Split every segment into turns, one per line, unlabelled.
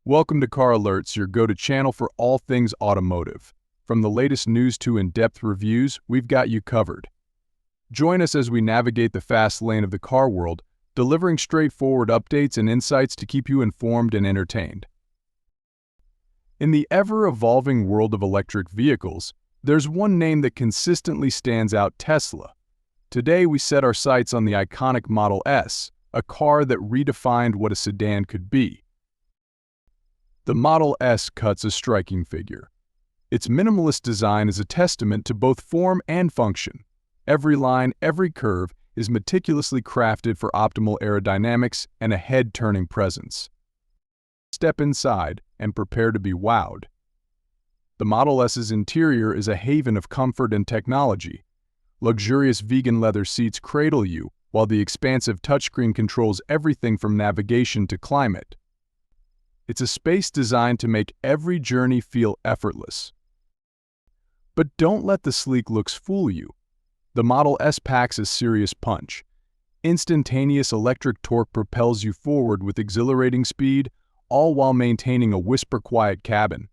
Welcome to Car Alerts, your go-to channel for all things automotive. From the latest news to in-depth reviews, we've got you covered. Join us as we navigate the fast lane of the car world, delivering straightforward updates and insights to keep you informed and entertained. In the ever-evolving world of electric vehicles, there's one name that consistently stands out: Tesla. Today, we set our sights on the iconic Model S, a car that redefined what a sedan could be. The Model S cuts a striking figure. Its minimalist design is a testament to both form and function. Every line, every curve is meticulously crafted for optimal aerodynamics and a head-turning presence. Step inside and prepare to be wowed. The Model S's interior is a haven of comfort and technology. Luxurious vegan leather seats cradle you, while the expansive touchscreen controls everything from navigation to climate. It's a space designed to make every journey feel effortless. But don't let the sleek looks fool you. The Model S packs a serious punch. Instantaneous electric torque propels you forward with exhilarating speed, all while maintaining a whisper-quiet cabin.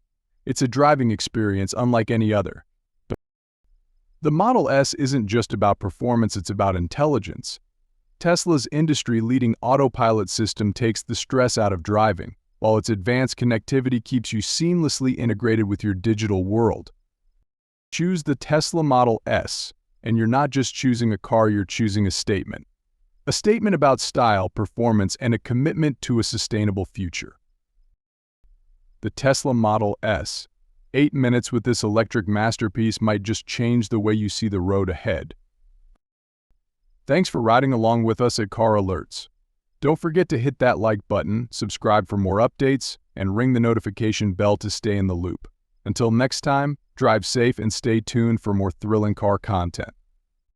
It's a driving experience unlike any other. The Model S isn't just about performance, it's about intelligence. Tesla's industry-leading autopilot system takes the stress out of driving, while its advanced connectivity keeps you seamlessly integrated with your digital world. Choose the Tesla Model S, and you're not just choosing a car, you're choosing a statement. A statement about style, performance, and a commitment to a sustainable future. The Tesla Model S. 8 minutes with this electric masterpiece might just change the way you see the road ahead. Thanks for riding along with us at Car Alerts. Don't forget to hit that like button, subscribe for more updates, and ring the notification bell to stay in the loop. Until next time, drive safe and stay tuned for more thrilling car content.